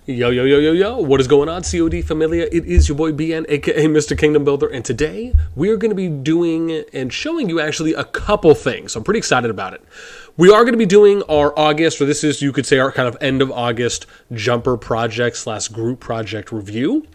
Yo, yo, yo, yo, yo, what is going on, CoD Familia? It is your boy BN, aka Mr. Kingdom Builder, and today we are going to be doing and showing you actually a couple things. I'm pretty excited about it. We are going to be doing our August, or this is, you could say, our kind of end of August jumper project slash group project review.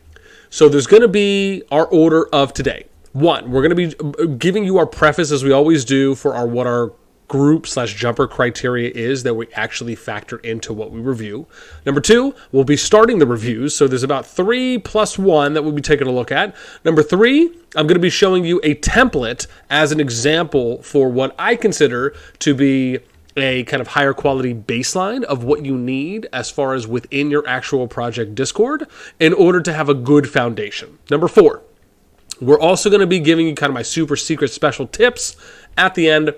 So there's going to be our order of today. One, we're going to be giving you our preface, as we always do, for what our group slash jumper criteria is that we actually factor into what we review. Number two, we'll be starting the reviews. So there's about 3 + 1 that we'll be taking a look at. Number three, I'm going to be showing you a template as an example for what I consider to be a kind of higher quality baseline of what you need as far as within your actual project Discord in order to have a good foundation. Number four, we're also going to be giving you kind of my super secret special tips at the end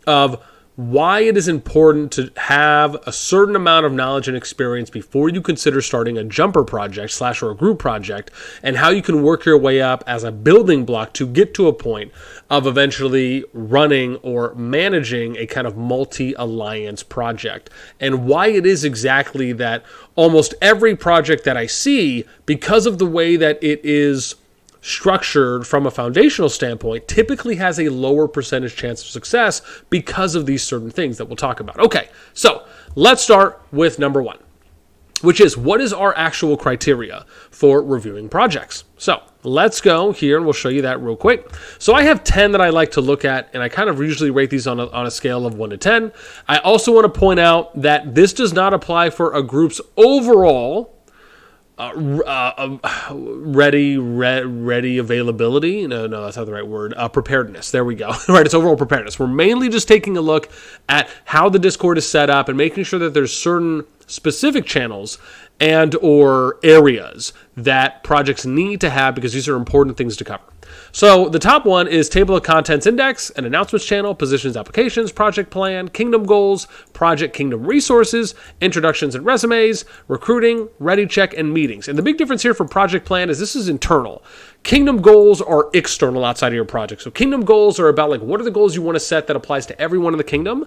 of why it is important to have a certain amount of knowledge and experience before you consider starting a jumper project slash or a group project, and how you can work your way up as a building block to get to a point of eventually running or managing a kind of multi-alliance project, and why it is exactly that almost every project that I see, because of the way that it is structured from a foundational standpoint, typically has a lower percentage chance of success because of these certain things that we'll talk about. Okay, so let's start with number one, which is what is our actual criteria for reviewing projects. So let's go here and we'll show you that real quick. So I have 10 that I like to look at, and I kind of usually rate these on a scale of 1 to 10. I also want to point out that this does not apply for a group's overall ready availability. No, that's not the right word. Preparedness. There we go. Right. It's overall preparedness. We're mainly just taking a look at how the Discord is set up and making sure that there's certain specific channels and or areas that projects need to have, because these are important things to cover. So the top one is table of contents index, an announcements channel, positions, applications, project plan, kingdom goals, project kingdom resources, introductions and resumes, recruiting, ready check, and meetings. And the big difference here for project plan is this is internal. Kingdom goals are external, outside of your project. So kingdom goals are about, like, what are the goals you want to set that applies to everyone in the kingdom,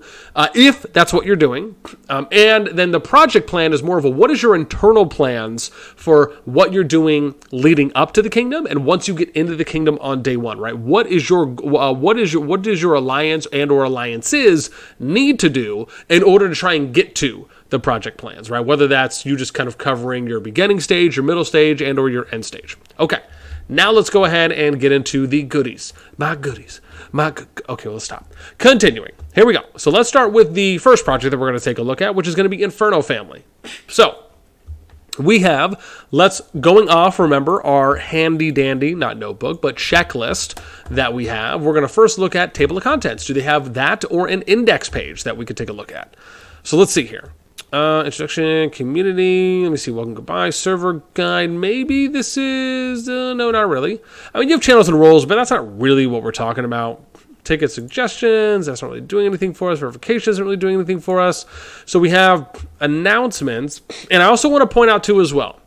if that's what you're doing. And then the project plan is more of a, what is your internal plans for what you're doing leading up to the kingdom, and once you get into the kingdom on day one, right? What does your alliance and or alliances need to do in order to try and get to the project plans, right? Whether that's you just kind of covering your beginning stage, your middle stage, and or your end stage. Okay. Now let's go ahead and get into the goodies. Okay, let's stop. Continuing. Here we go. So let's start with the first project that we're going to take a look at, which is going to be Inferno Family. So we have, going off, remember, our handy dandy, not notebook, but checklist that we have. We're going to first look at table of contents. Do they have that or an index page that we could take a look at? So let's see here. Introduction, community, let me see, welcome, goodbye, server guide, maybe this is, no, not really. I mean, you have channels and roles, but that's not really what we're talking about. Ticket suggestions, that's not really doing anything for us. Verification isn't really doing anything for us. So we have announcements, and I also want to point out too as well,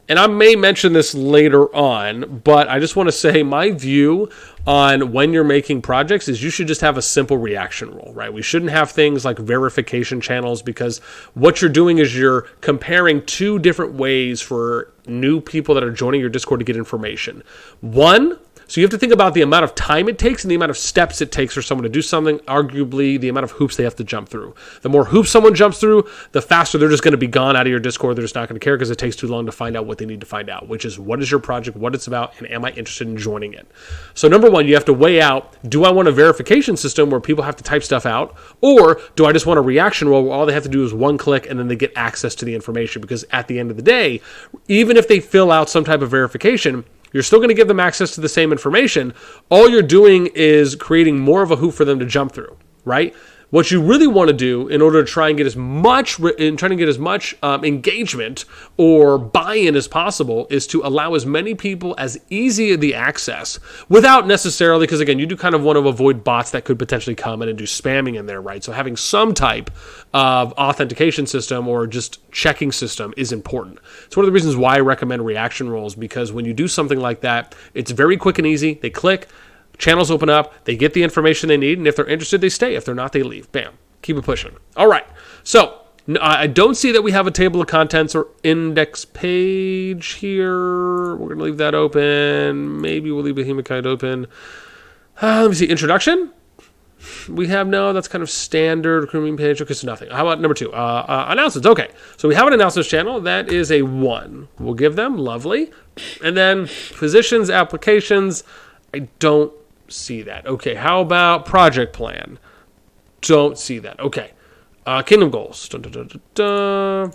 and I may mention this later on, but I just want to say my view on when you're making projects is you should just have a simple reaction rule, right? We shouldn't have things like verification channels, because what you're doing is you're comparing two different ways for new people that are joining your Discord to get information. One, so you have to think about the amount of time it takes and the amount of steps it takes for someone to do something, arguably the amount of hoops they have to jump through. The more hoops someone jumps through, the faster they're just going to be gone out of your Discord. They're just not going to care because it takes too long to find out what they need to find out, which is what is your project, what it's about, and am I interested in joining it? So number one, you have to weigh out, do I want a verification system where people have to type stuff out, or do I just want a reaction role where all they have to do is one click and then they get access to the information? Because at the end of the day, even if they fill out some type of verification, you're still going to give them access to the same information. All you're doing is creating more of a hoop for them to jump through, right? What you really want to do in order to try and get as much engagement or buy-in as possible is to allow as many people as easy the access without necessarily, because again, you do kind of want to avoid bots that could potentially come in and do spamming in there, right? So having some type of authentication system or just checking system is important. It's one of the reasons why I recommend reaction roles, because when you do something like that, it's very quick and easy. They click, channels open up, they get the information they need, and if they're interested, they stay. If they're not, they leave. Bam. Keep it pushing. All right. So I don't see that we have a table of contents or index page here. We're going to leave that open. Maybe we'll leave the Hematite open. Let me see. Introduction. We have no. That's kind of standard recruitment page. Okay, so nothing. How about number 2? Announcements. Okay, so we have an announcements channel. That is a 1. We'll give them. Lovely. And then positions, applications. I don't see that. Okay, how about project plan? Don't see that. Okay. Kingdom goals. Dun, dun, dun, dun, dun.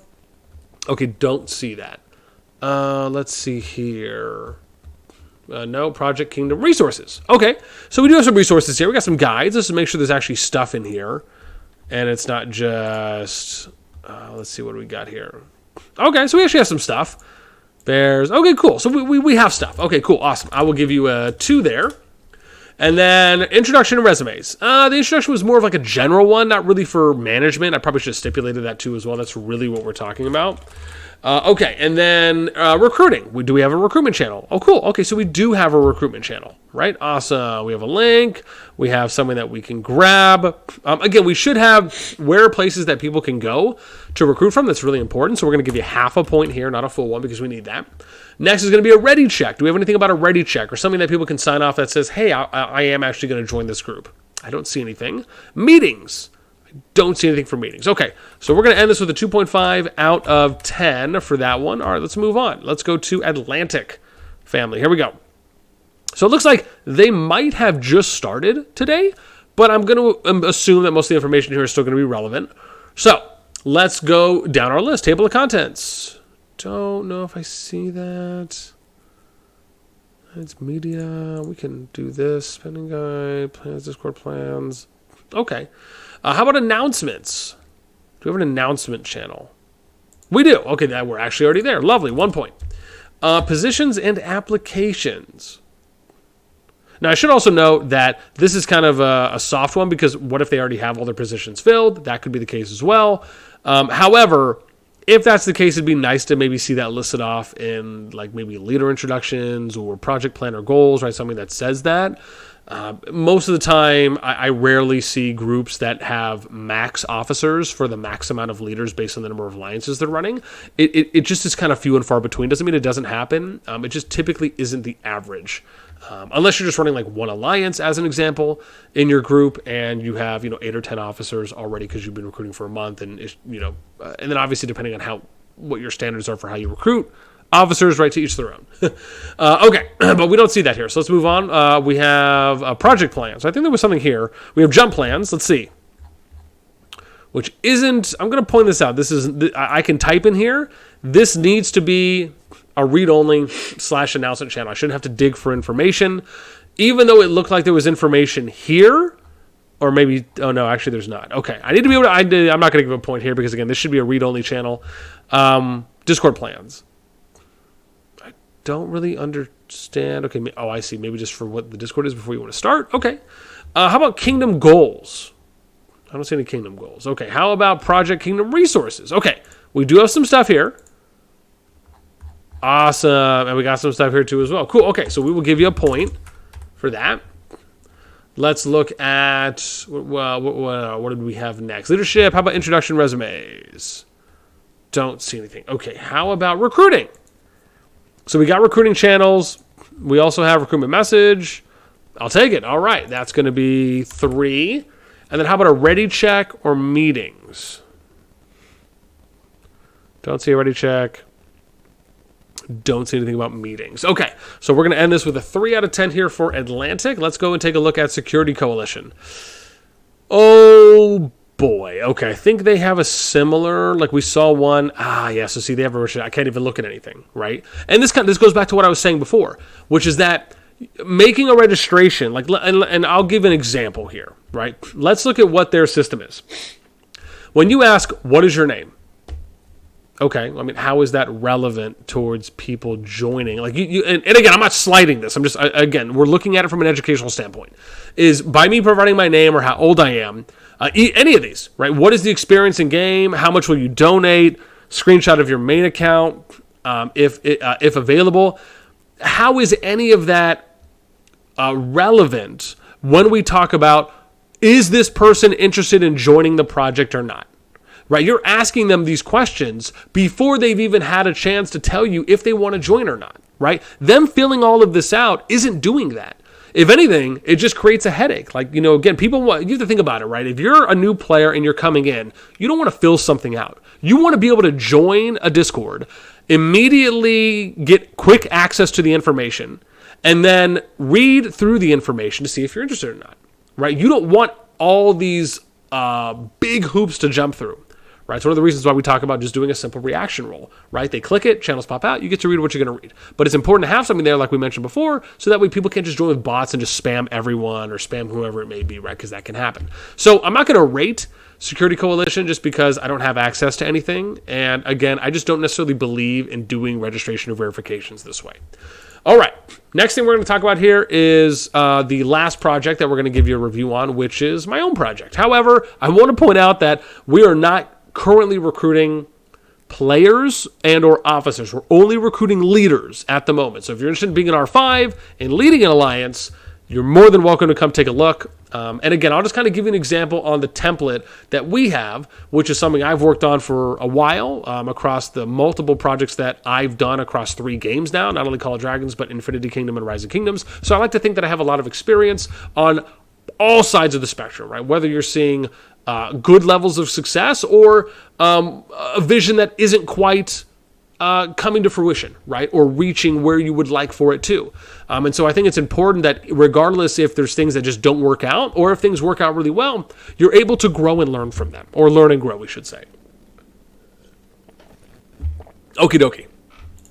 Okay, don't see that. Let's see here. No, project kingdom resources. Okay, so we do have some resources here. We got some guides. Let's make sure there's actually stuff in here. And it's not just... let's see what we got here. Okay, so we actually have some stuff. There's... Okay, cool. So we have stuff. Okay, cool. Awesome. I will give you a 2 there. And then introduction and resumes. The introduction was more of like a general one, not really for management. I probably should have stipulated that too as well. That's really what we're talking about. Okay, and then recruiting. Do we have a recruitment channel? Oh, cool. Okay, so we do have a recruitment channel, right? Awesome. We have a link. We have something that we can grab. Again, we should have where places that people can go to recruit from. That's really important. So we're going to give you half a point here, not a full one, because we need that. Next is going to be a ready check. Do we have anything about a ready check or something that people can sign off that says, hey, I am actually going to join this group? I don't see anything. Meetings. I don't see anything for meetings. Okay, so we're going to end this with a 2.5 out of 10 for that one. All right, let's move on. Let's go to Atlantic Family. Here we go. So it looks like they might have just started today, but I'm going to assume that most of the information here is still going to be relevant. So let's go down our list. Table of contents. Don't know if I see that. It's media. We can do this. Spending guide, plans, Discord plans. Okay. How about announcements? Do we have an announcement channel? We do. Okay, that we're actually already there. Lovely. 1 point. Positions and applications. Now, I should also note that this is kind of a soft one because what if they already have all their positions filled? That could be the case as well. However, if that's the case, it'd be nice to maybe see that listed off in like maybe leader introductions or project plan or goals, right? Something that says that. Most of the time, I rarely see groups that have max officers for the max amount of leaders based on the number of alliances they're running. It just is kind of few and far between. Doesn't mean it doesn't happen. It just typically isn't the average. Unless you're just running like one alliance as an example in your group and you have 8 or 10 officers already because you've been recruiting for a month and and then obviously depending on what your standards are for how you recruit officers, right, to each their own. Okay, but we don't see that here, so let's move on. We have project plans. I think there was something here. We have jump plans. Let's see. Which isn't. I'm going to point this out. This is. I can type in here. This needs to be a read-only / announcement channel. I shouldn't have to dig for information, even though it looked like there was information here, or maybe, oh no, actually there's not. Okay, I need to be able to, I'm not going to give a point here because again, this should be a read-only channel. Discord plans. I don't really understand. Okay, oh, I see. Maybe just for what the Discord is before you want to start. Okay. How about kingdom goals? I don't see any kingdom goals. Okay, how about project kingdom resources? Okay, we do have some stuff here. Awesome. And we got some stuff here too as well. Cool. Okay, so we will give you a point for that. Let's look at, what did we have next? Leadership. How about introduction resumes? Don't see anything. Okay, how about recruiting? So we got recruiting channels. We also have recruitment message. I'll take it. All right, that's going to be 3. And then how about a ready check or meetings? Don't see a ready check. Don't see anything about meetings. Okay, so we're going to end this with a 3 out of 10 here for Atlantic. Let's go and take a look at Security Coalition. Oh boy. Okay, I think they have a similar, like we saw one. Yeah, so see, they have a, I can't even look at anything, right? And this goes back to what I was saying before, which is that making a registration, and I'll give an example here, right? Let's look at what their system is. When you ask, what is your name? Okay, I mean, how is that relevant towards people joining? Like and again, I'm not slighting this. I'm just, again, we're looking at it from an educational standpoint. Is by me providing my name or how old I am, any of these, right? What is the experience in game? How much will you donate? Screenshot of your main account, if available. How is any of that relevant when we talk about, is this person interested in joining the project or not? right? You're asking them these questions before they've even had a chance to tell you if they want to join or not, right? Them filling all of this out isn't doing that. If anything, it just creates a headache. Like, again, you have to think about it, right? If you're a new player and you're coming in, you don't want to fill something out. You want to be able to join a Discord, immediately get quick access to the information, and then read through the information to see if you're interested or not, right? You don't want all these big hoops to jump through. Right, it's one of the reasons why we talk about just doing a simple reaction roll, right? They click it, channels pop out, you get to read what you're going to read. But it's important to have something there, like we mentioned before, so that way people can't just join with bots and just spam everyone or spam whoever it may be, right? Because that can happen. So I'm not going to rate Security Coalition just because I don't have access to anything. And again, I just don't necessarily believe in doing registration or verifications this way. All right, next thing we're going to talk about here is the last project that we're going to give you a review on, which is my own project. However, I want to point out that we are not currently recruiting players and or officers. We're only recruiting leaders at the moment. So if you're interested in being an R5 and leading an alliance, you're more than welcome to come take a look. And again, I'll just kind of give you an example on the template that we have, which is something I've worked on for a while across the multiple projects that I've done across 3 games now, not only Call of Dragons, but Infinity Kingdom and Rising Kingdoms. So I like to think that I have a lot of experience on all sides of the spectrum, right? Whether you're seeing good levels of success or a vision that isn't quite coming to fruition, right? Or reaching where you would like for it to. And so I think it's important that regardless if there's things that just don't work out or if things work out really well, you're able to grow and learn from them. Or learn and grow, we should say. Okie dokie.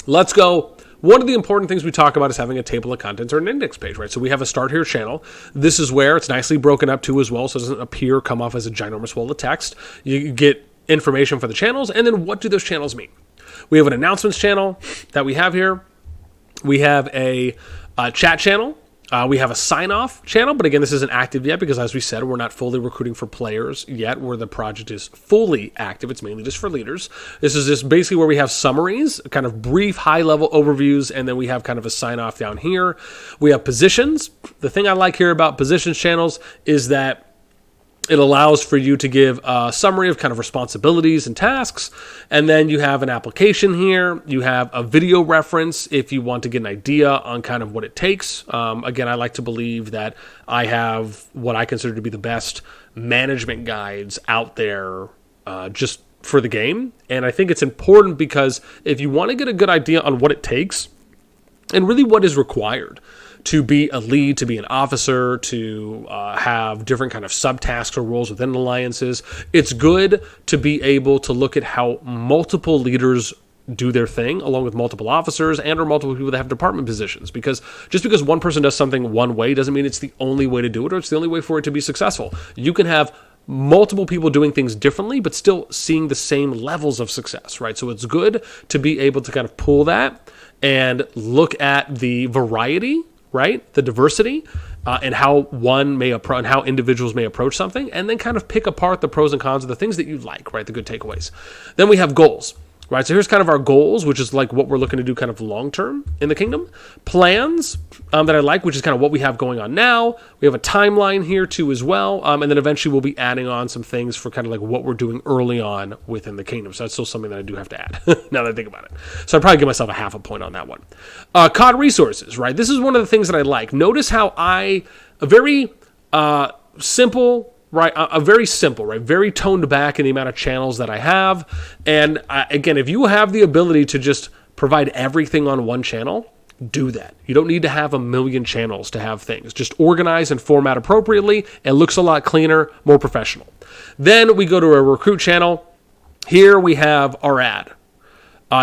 Let's go. One of the important things we talk about is having a table of contents or an index page, right? So we have a Start Here channel. This is where it's nicely broken up too as well, so it doesn't come off as a ginormous wall of text. You get information for the channels, and then what do those channels mean? We have an announcements channel that we have here. We have a chat channel. We have a sign-off channel, but again, this isn't active yet because, as we said, we're not fully recruiting for players yet where the project is fully active. It's mainly just for leaders. This is just basically where we have summaries, kind of brief, high-level overviews, and then we have kind of a sign-off down here. We have positions. The thing I like here about positions channels is that it allows for you to give a summary of kind of responsibilities and tasks. And then you have an application here. You have a video reference if you want to get an idea on kind of what it takes. Again, I like to believe that I have what I consider to be the best management guides out there just for the game. And I think it's important because if you want to get a good idea on what it takes and really what is required to be a lead, to be an officer, to have different kind of subtasks or roles within alliances, it's good to be able to look at how multiple leaders do their thing, along with multiple officers and or multiple people that have department positions. Because just because one person does something one way doesn't mean it's the only way to do it or it's the only way for it to be successful. You can have multiple people doing things differently, but still seeing the same levels of success, right? So it's good to be able to kind of pull that and look at the variety, right? The diversity and how one may approach and how individuals may approach something, and then kind of pick apart the pros and cons of the things that you like, right? The good takeaways. Then we have goals, right? So here's kind of our goals, which is like what we're looking to do kind of long-term in the kingdom. Plans that I like, which is kind of what we have going on now. We have a timeline here too as well. And then eventually we'll be adding on some things for kind of like what we're doing early on within the kingdom. So that's still something that I do have to add now that I think about it. So I'd probably give myself a half a point on that one. COD resources, right? This is one of the things that I like. Notice how a very simple, right? Very simple, right? Very toned back in the amount of channels that I have. And again, if you have the ability to just provide everything on one channel, do that. You don't need to have a million channels to have things. Just organize and format appropriately. It looks a lot cleaner, more professional. Then we go to a recruit channel. Here we have our ad.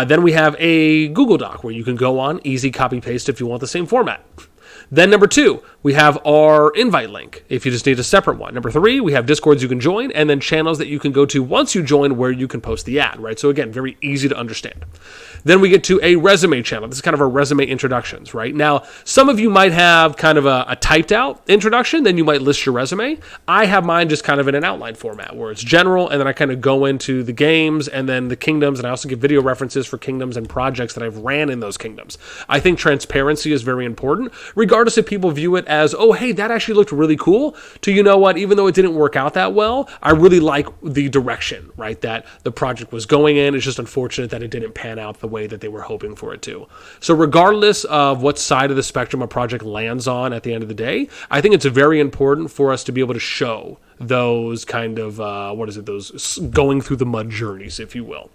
Then we have a Google Doc where you can go on, easy copy paste if you want the same format. Then number 2, we have our invite link if you just need a separate one. Number 3, we have Discords you can join, and then channels that you can go to once you join where you can post the ad, right? So again, very easy to understand. Then we get to a resume channel. This is kind of our resume introductions, right? Now, some of you might have kind of a typed out introduction, then you might list your resume. I have mine just kind of in an outline format where it's general, and then I kind of go into the games and then the kingdoms, and I also give video references for kingdoms and projects that I've ran in those kingdoms. I think transparency is very important. regardless if people view it as, oh, hey, that actually looked really cool, to, you know what, even though it didn't work out that well, I really like the direction, right, that the project was going in. It's just unfortunate that it didn't pan out the way that they were hoping for it to. So regardless of what side of the spectrum a project lands on at the end of the day, I think it's very important for us to be able to show those kind of, those going through the mud journeys, if you will.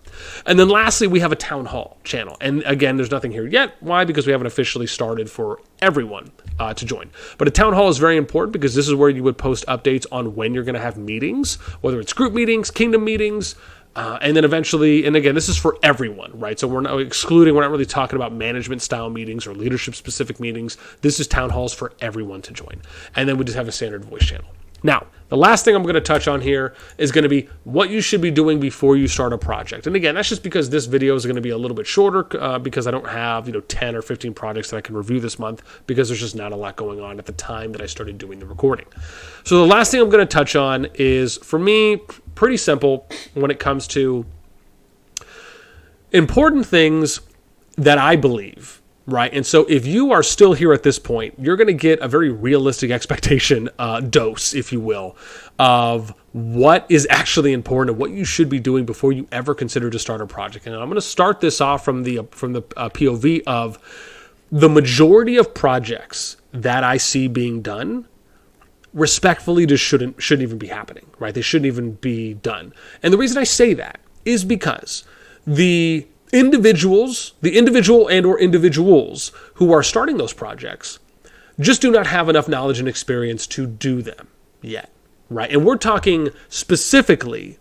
And then lastly, we have a town hall channel. And again, there's nothing here yet. Why? Because we haven't officially started for everyone to join. But a town hall is very important because this is where you would post updates on when you're going to have meetings, whether it's group meetings, kingdom meetings, and then eventually, and again, this is for everyone, right? So we're not really talking about management style meetings or leadership specific meetings. This is town halls for everyone to join. And then we just have a standard voice channel. Now, the last thing I'm going to touch on here is going to be what you should be doing before you start a project. And again, that's just because this video is going to be a little bit shorter because I don't have 10 or 15 projects that I can review this month because there's just not a lot going on at the time that I started doing the recording. So the last thing I'm going to touch on is, for me, pretty simple when it comes to important things that I believe. Right. And so if you are still here at this point, you're going to get a very realistic expectation dose, if you will, of what is actually important and what you should be doing before you ever consider to start a project. And I'm going to start this off from the POV of the majority of projects that I see being done respectfully just shouldn't even be happening. Right. They shouldn't even be done. And the reason I say that is because the individual and or individuals who are starting those projects just do not have enough knowledge and experience to do them yet, right? And we're talking specifically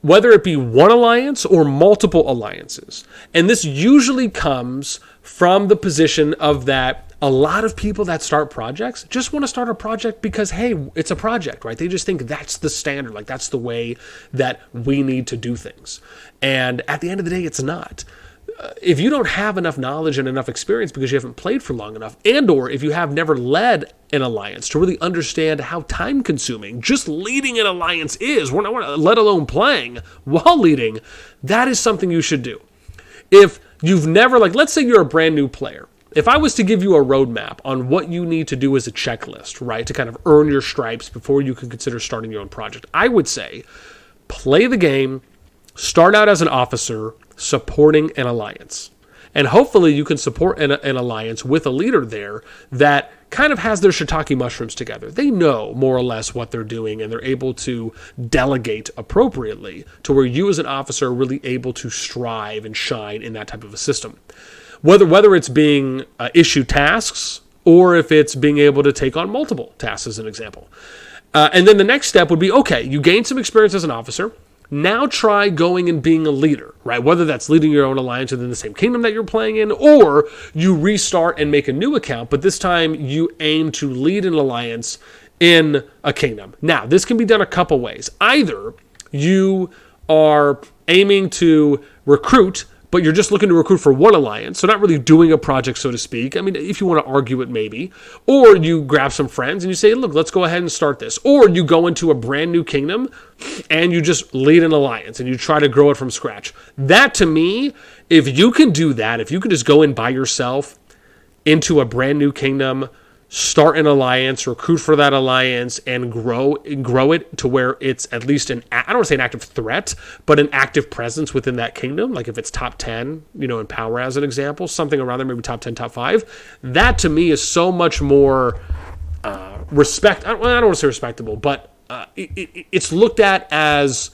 whether it be one alliance or multiple alliances. And this usually comes from the position of that a lot of people that start projects just want to start a project because, hey, it's a project, right? They just think that's the standard, like that's the way that we need to do things. And at the end of the day, it's not. If you don't have enough knowledge and enough experience because you haven't played for long enough, and or if you have never led an alliance to really understand how time-consuming just leading an alliance is, let alone playing while leading, that is something you should do. If you've never, let's say you're a brand new player. If I was to give you a roadmap on what you need to do as a checklist, right, to kind of earn your stripes before you can consider starting your own project, I would say play the game, start out as an officer supporting an alliance. And hopefully you can support an alliance with a leader there that kind of has their shiitake mushrooms together. They know more or less what they're doing and they're able to delegate appropriately to where you as an officer are really able to strive and shine in that type of a system. Whether it's being issued tasks or if it's being able to take on multiple tasks as an example. And then the next step would be, okay, you gained some experience as an officer. Now try going and being a leader, right? Whether that's leading your own alliance within the same kingdom that you're playing in, or you restart and make a new account, but this time you aim to lead an alliance in a kingdom. Now, this can be done a couple ways. Either you are aiming to recruit, but you're just looking to recruit for one alliance, so not really doing a project, so to speak. I mean, if you want to argue it, maybe. Or you grab some friends and you say, look, let's go ahead and start this. Or you go into a brand new kingdom and you just lead an alliance and you try to grow it from scratch. That, to me, if you can do that, if you can just go in by yourself into a brand new kingdom, start an alliance, recruit for that alliance, and grow it to where it's at least I don't want to say an active threat, but an active presence within that kingdom. Like if it's top 10, in power as an example, something around there, maybe top 10, top 5. That to me is so much more I don't want to say respectable, but it's looked at as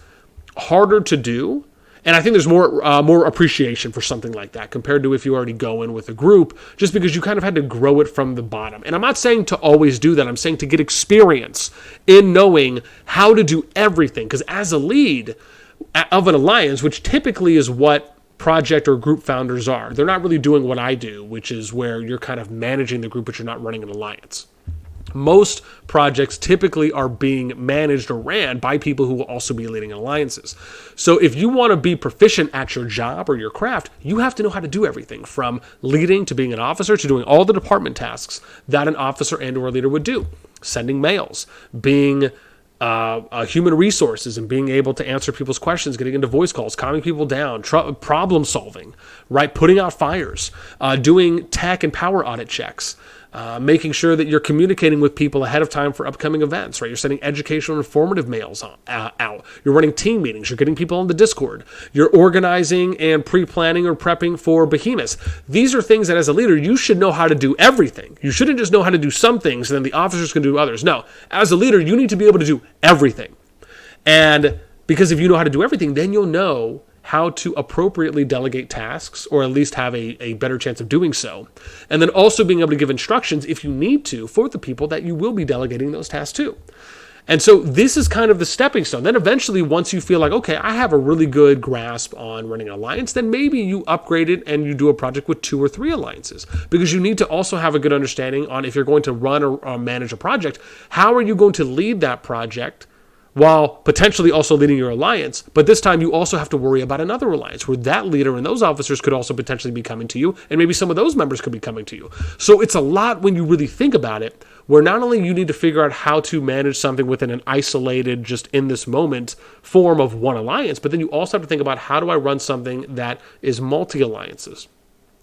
harder to do. And I think there's more appreciation for something like that compared to if you already go in with a group, just because you kind of had to grow it from the bottom. And I'm not saying to always do that. I'm saying to get experience in knowing how to do everything. Because as a lead of an alliance, which typically is what project or group founders are, they're not really doing what I do, which is where you're kind of managing the group, but you're not running an alliance. Most projects typically are being managed or ran by people who will also be leading alliances. So if you want to be proficient at your job or your craft, you have to know how to do everything from leading to being an officer to doing all the department tasks that an officer and or a leader would do. Sending mails, being human resources and being able to answer people's questions, getting into voice calls, calming people down, problem solving, right? Putting out fires, doing tech and power audit checks, making sure that you're communicating with people ahead of time for upcoming events, right? You're sending educational, informative mails out. You're running team meetings. You're getting people on the Discord. You're organizing and pre-planning or prepping for behemoths. These are things that as a leader, you should know how to do everything. You shouldn't just know how to do some things and then the officers can do others. No, as a leader, you need to be able to do everything. And because if you know how to do everything, then you'll know how to appropriately delegate tasks, or at least have a better chance of doing so. And then also being able to give instructions if you need to for the people that you will be delegating those tasks to. And so this is kind of the stepping stone. Then eventually, once you feel like, okay, I have a really good grasp on running an alliance, then maybe you upgrade it and you do a project with 2 or 3 alliances. Because you need to also have a good understanding on, if you're going to run or manage a project, how are you going to lead that project while potentially also leading your alliance. But this time you also have to worry about another alliance where that leader and those officers could also potentially be coming to you, and maybe some of those members could be coming to you. So it's a lot when you really think about it, where not only you need to figure out how to manage something within an isolated, just in this moment form of one alliance, but then you also have to think about, how do I run something that is multi-alliances,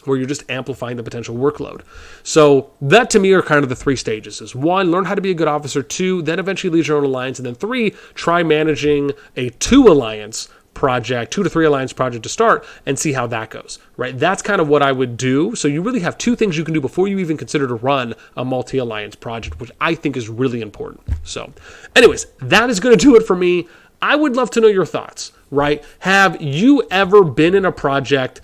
where you're just amplifying the potential workload. So that to me are kind of the 3 stages. Is 1, learn how to be a good officer. 2, then eventually lead your own alliance. And then 3, try managing a 2 alliance project, 2 to 3 alliance project to start, and see how that goes, right? That's kind of what I would do. So you really have 2 things you can do before you even consider to run a multi-alliance project, which I think is really important. So anyways, that is going to do it for me. I would love to know your thoughts, right? Have you ever been in a project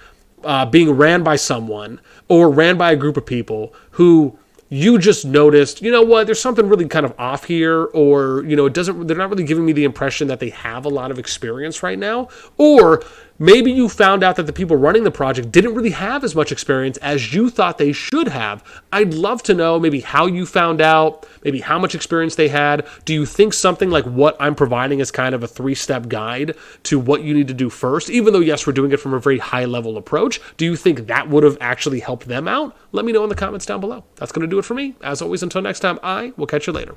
being ran by someone or ran by a group of people who you just noticed, you know what, there's something really kind of off here, or, you know, they're not really giving me the impression that they have a lot of experience right now? Or maybe you found out that the people running the project didn't really have as much experience as you thought they should have. I'd love to know maybe how you found out, maybe how much experience they had. Do you think something like what I'm providing is kind of a 3-step guide to what you need to do first? Even though, yes, we're doing it from a very high-level approach, do you think that would have actually helped them out? Let me know in the comments down below. That's going to do it for me. As always, until next time, I will catch you later.